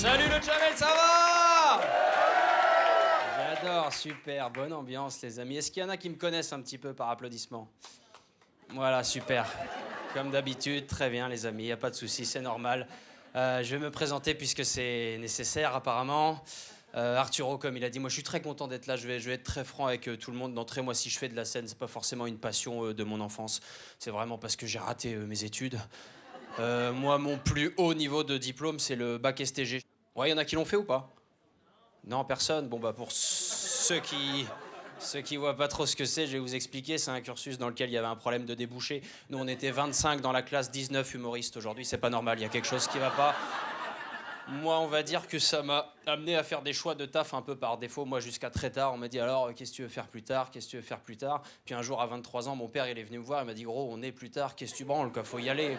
Salut le Jamel, ça va? J'adore, super, bonne ambiance les amis. Est-ce qu'il y en a qui me connaissent un petit peu par applaudissement? Voilà, super. Comme d'habitude, très bien les amis, il n'y a pas de souci, c'est normal. Je vais me présenter puisque c'est nécessaire apparemment. Arturo, comme il a dit, moi je suis très content d'être là, je vais être très franc avec tout le monde d'entrée. Moi si je fais de la scène, c'est pas forcément une passion de mon enfance, c'est vraiment parce que j'ai raté mes études. Moi mon plus haut niveau de diplôme c'est le bac STG. Ouais, il y en a qui l'ont fait ou pas? Non, personne. Bon bah pour ceux qui voient pas trop ce que c'est, je vais vous expliquer. C'est un cursus dans lequel il y avait un problème de débouché. Nous, on était 25 dans la classe, 19 humoristes. Aujourd'hui, c'est pas normal. Il y a quelque chose qui va pas. Moi, on va dire que ça m'a amené à faire des choix de taf un peu par défaut. Moi, jusqu'à très tard, on m'a dit alors, qu'est-ce que tu veux faire plus tard? Qu'est-ce que tu veux faire plus tard? Puis un jour, à 23 ans, mon père, il est venu me voir. Il m'a dit gros, on est plus tard. Qu'est-ce que tu branles, quoi? Faut y aller.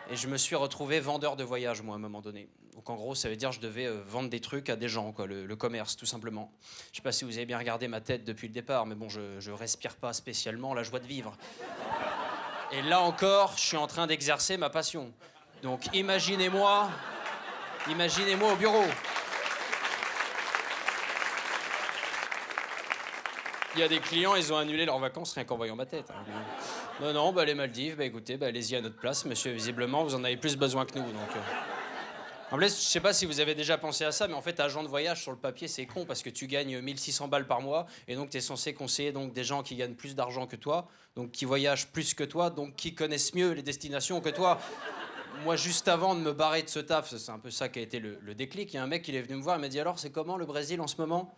Et je me suis retrouvé vendeur de voyage, moi, à un moment donné. Donc, en gros, ça veut dire que je devais vendre des trucs à des gens, quoi, le commerce, tout simplement. Je sais pas si vous avez bien regardé ma tête depuis le départ, mais bon, je respire pas spécialement la joie de vivre. Et là encore, je suis en train d'exercer ma passion. Donc, imaginez-moi au bureau. Il y a des clients, ils ont annulé leurs vacances rien qu'en voyant ma tête. Hein. Non, bah les Maldives, bah écoutez, bah allez-y à notre place, monsieur. Visiblement, vous en avez plus besoin que nous, donc. En plus, je sais pas si vous avez déjà pensé à ça, mais en fait, agent de voyage sur le papier, c'est con parce que tu gagnes 1600 balles par mois et donc tu es censé conseiller donc des gens qui gagnent plus d'argent que toi, donc qui voyagent plus que toi, donc qui connaissent mieux les destinations que toi. Moi, juste avant de me barrer de ce taf, c'est un peu ça qui a été le déclic. Il y a un mec qui est venu me voir, il m'a dit alors, c'est comment le Brésil en ce moment?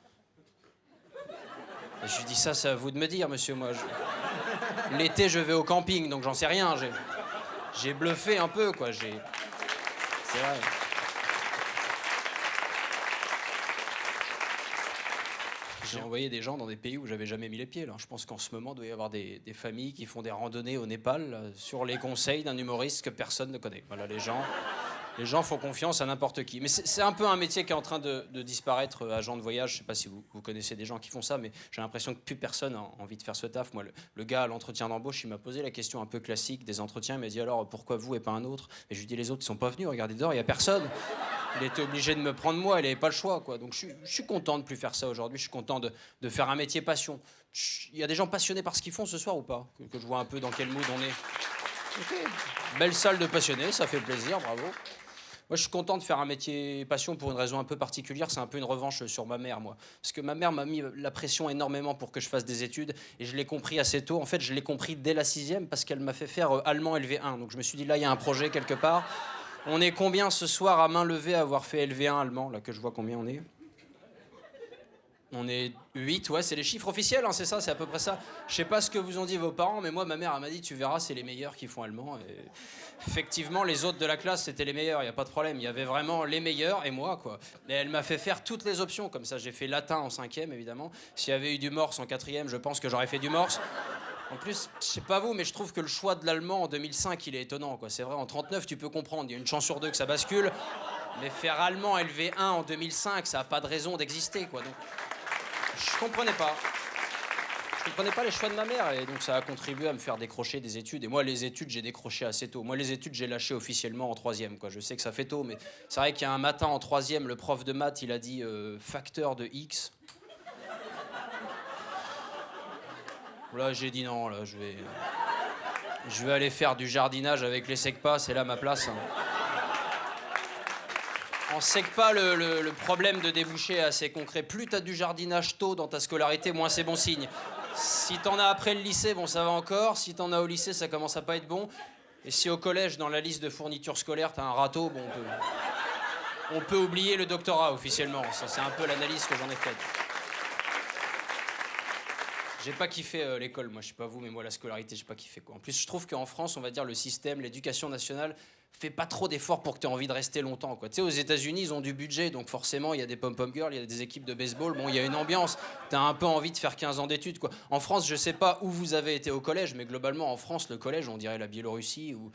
Et je lui dis ça, c'est à vous de me dire, monsieur. Moi, l'été, je vais au camping, donc j'en sais rien. J'ai bluffé un peu, quoi. C'est vrai. J'ai envoyé des gens dans des pays où j'avais jamais mis les pieds. Là. Je pense qu'en ce moment, il doit y avoir des familles qui font des randonnées au Népal là, sur les conseils d'un humoriste que personne ne connaît. Voilà, les gens font confiance à n'importe qui. Mais c'est un peu un métier qui est en train de disparaître, agent de voyage. Je sais pas si vous connaissez des gens qui font ça, mais j'ai l'impression que plus personne a envie de faire ce taf. Moi, le gars à l'entretien d'embauche, il m'a posé la question un peu classique des entretiens. Il m'a dit alors, pourquoi vous et pas un autre? Et je lui ai dit les autres, ils sont pas venus. Regardez dehors, il y a personne. Il était obligé de me prendre moi, il n'avait pas le choix, quoi. Donc je suis content de plus faire ça aujourd'hui. Je suis content de faire un métier passion. Il y a des gens passionnés par ce qu'ils font ce soir ou pas? Que je vois un peu dans quel mood on est. Okay. Belle salle de passionnés, ça fait plaisir, bravo. Moi, je suis content de faire un métier passion pour une raison un peu particulière. C'est un peu une revanche sur ma mère, moi. Parce que ma mère m'a mis la pression énormément pour que je fasse des études. Et je l'ai compris assez tôt. En fait, je l'ai compris dès la 6e parce qu'elle m'a fait faire allemand LV1. Donc je me suis dit, là, il y a un projet quelque part. On est combien ce soir à main levée à avoir fait LV1 allemand? Là, que je vois combien on est. On est 8, ouais, c'est les chiffres officiels, hein, c'est ça, c'est à peu près ça. Je sais pas ce que vous ont dit vos parents, mais moi, ma mère, elle m'a dit, tu verras, c'est les meilleurs qui font allemand. Et effectivement, les autres de la classe, c'était les meilleurs, il n'y a pas de problème. Il y avait vraiment les meilleurs et moi, quoi. Et elle m'a fait faire toutes les options, comme ça, j'ai fait latin en 5e, évidemment. S'il y avait eu du morse en 4e, je pense que j'aurais fait du morse. En plus, je sais pas vous, mais je trouve que le choix de l'allemand en 2005, il est étonnant, quoi. C'est vrai, en 39, tu peux comprendre, il y a une chance sur 2 que ça bascule. Mais faire allemand LV1 en 2005, ça n'a pas de raison d'exister, quoi. Donc, je comprenais pas. Je comprenais pas les choix de ma mère et donc ça a contribué à me faire décrocher des études. Et moi, les études, j'ai décroché assez tôt. Moi, les études, j'ai lâché officiellement en 3e, quoi. Je sais que ça fait tôt, mais c'est vrai qu'il y a un matin en 3e, le prof de maths, il a dit facteur de X. Là, j'ai dit non, là, je vais aller faire du jardinage avec les SECPA, c'est là ma place. Hein. En SECPA, le problème de débouché est assez concret. Plus t'as du jardinage tôt dans ta scolarité, moins c'est bon signe. Si t'en as après le lycée, bon, ça va encore. Si t'en as au lycée, ça commence à pas être bon. Et si au collège, dans la liste de fournitures scolaires, t'as un râteau, bon, on peut oublier le doctorat officiellement. Ça, c'est un peu l'analyse que j'en ai faite. J'ai pas kiffé l'école, moi, je sais pas vous, mais moi, la scolarité, j'ai pas kiffé, quoi. En plus, je trouve qu'en France, on va dire, le système, l'éducation nationale, fait pas trop d'efforts pour que tu aies envie de rester longtemps, quoi. Tu sais, aux États-Unis, ils ont du budget, donc forcément, il y a des pom-pom girls, il y a des équipes de baseball, bon, il y a une ambiance. T'as un peu envie de faire 15 ans d'études, quoi. En France, je sais pas où vous avez été au collège, mais globalement, en France, le collège, on dirait la Biélorussie ou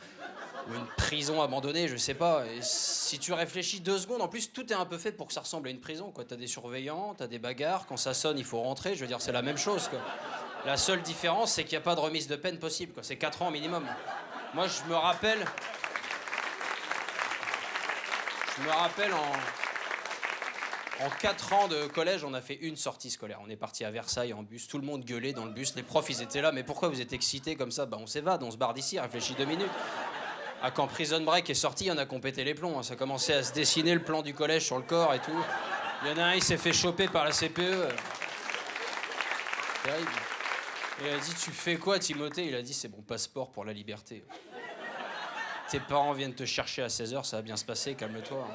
une prison abandonnée, je sais pas. Et si tu réfléchis 2 secondes, en plus, tout est un peu fait pour que ça ressemble à une prison, quoi. T'as des surveillants, t'as des bagarres, quand ça sonne, il faut rentrer, je veux dire, c'est la même chose, quoi. La seule différence, c'est qu'il n'y a pas de remise de peine possible, quoi. C'est 4 ans minimum. Moi, je me rappelle Je me rappelle, en 4 ans de collège, on a fait une sortie scolaire. On est parti à Versailles en bus, tout le monde gueulait dans le bus. Les profs, ils étaient là, mais pourquoi vous êtes excités comme ça? Bah on s'évade, on se barre d'ici, réfléchis 2 minutes. Ah, quand Prison Break est sorti, il y en a qui ont pété les plombs. Ça commençait à se dessiner le plan du collège sur le corps et tout. Il y en a un, il s'est fait choper par la CPE. Terrible. Il a dit, tu fais quoi, Timothée? Il a dit, c'est mon passeport pour la liberté. Tes parents viennent te chercher à 16h, ça va bien se passer, calme-toi.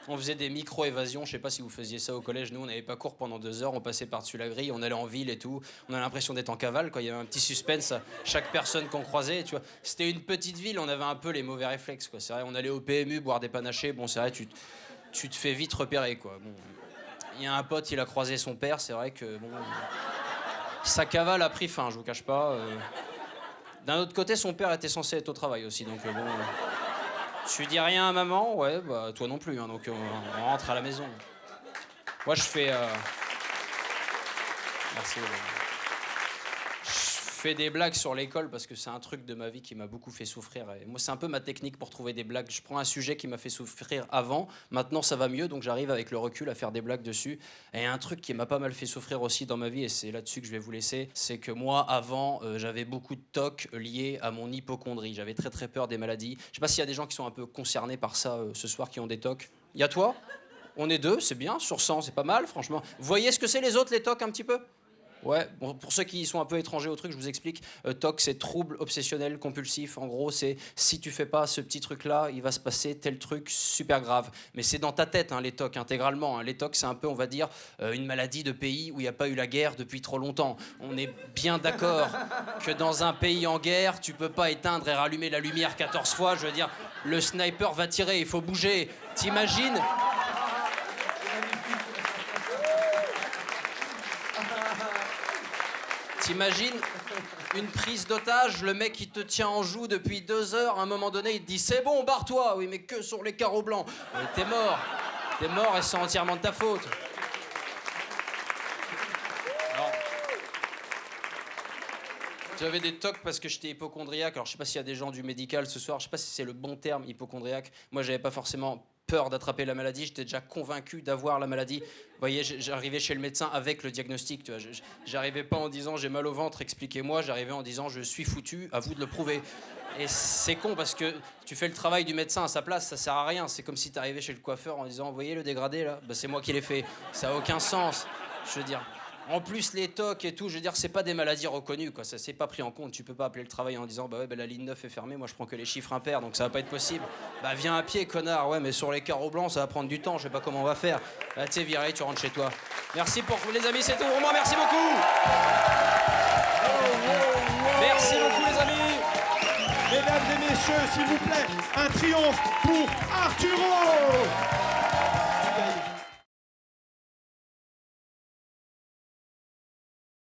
On faisait des micro-évasions, je sais pas si vous faisiez ça au collège. Nous, on n'avait pas cours pendant 2 heures, on passait par-dessus la grille, on allait en ville et tout. On a l'impression d'être en cavale, quoi. Il y avait un petit suspense à chaque personne qu'on croisait, tu vois. C'était une petite ville, on avait un peu les mauvais réflexes, quoi. C'est vrai, on allait au PMU boire des panachés. Bon, c'est vrai, tu te fais vite repérer, quoi. Bon, il y a un pote, il a croisé son père, c'est vrai que, bon... Sa cavale a pris fin, je vous cache pas. D'un autre côté, son père était censé être au travail aussi, donc bon... Tu dis rien à maman? Ouais, bah toi non plus, hein, donc on rentre à la maison. Moi, je fais... Merci. Je fais des blagues sur l'école parce que c'est un truc de ma vie qui m'a beaucoup fait souffrir. Et moi, c'est un peu ma technique pour trouver des blagues. Je prends un sujet qui m'a fait souffrir avant, maintenant ça va mieux, donc j'arrive avec le recul à faire des blagues dessus. Et un truc qui m'a pas mal fait souffrir aussi dans ma vie, et c'est là-dessus que je vais vous laisser, c'est que moi, avant, j'avais beaucoup de tocs liés à mon hypocondrie. J'avais très très peur des maladies. Je sais pas s'il y a des gens qui sont un peu concernés par ça ce soir, qui ont des tocs. Il y a toi? On est 2, c'est bien, sur 100, c'est pas mal, franchement. Vous voyez ce que c'est les autres, les tocs, un petit peu? Ouais, bon, pour ceux qui sont un peu étrangers au truc, je vous explique. TOC, c'est trouble obsessionnel compulsif. En gros, c'est si tu fais pas ce petit truc-là, il va se passer tel truc super grave. Mais c'est dans ta tête, hein, les TOC, intégralement. Hein. Les TOC, c'est un peu, on va dire, une maladie de pays où il n'y a pas eu la guerre depuis trop longtemps. On est bien d'accord que dans un pays en guerre, tu peux pas éteindre et rallumer la lumière 14 fois. Je veux dire, le sniper va tirer, il faut bouger. T'imagines ? T'imagines une prise d'otage, le mec il te tient en joue depuis 2 heures, à un moment donné il te dit c'est bon, barre-toi, oui mais que sur les carreaux blancs. T'es mort et c'est entièrement de ta faute. Alors, j'avais des tocs parce que j'étais hypochondriaque. Alors je sais pas s'il y a des gens du médical ce soir, je sais pas si c'est le bon terme, hypochondriaque. Moi j'avais pas forcément peur d'attraper la maladie, j'étais déjà convaincu d'avoir la maladie. Vous voyez, j'arrivais chez le médecin avec le diagnostic, tu vois. J'arrivais pas en disant j'ai mal au ventre, expliquez-moi, j'arrivais en disant je suis foutu, à vous de le prouver. Et c'est con parce que tu fais le travail du médecin à sa place, ça sert à rien. C'est comme si t'arrivais chez le coiffeur en disant vous voyez le dégradé là, bah, c'est moi qui l'ai fait. Ça a aucun sens, je veux dire. En plus, les tocs et tout, je veux dire, c'est pas des maladies reconnues, quoi. Ça, c'est pas pris en compte. Tu peux pas appeler le travail en disant, bah ouais, bah la ligne 9 est fermée, moi je prends que les chiffres impairs, donc ça va pas être possible. Bah viens à pied, connard, ouais, mais sur les carreaux blancs, ça va prendre du temps, je sais pas comment on va faire. Bah t'es viré, tu rentres chez toi. Merci pour les amis, c'est tout pour moi, merci beaucoup. Merci beaucoup, les amis. Mesdames et messieurs, s'il vous plaît, un triomphe pour Arturo.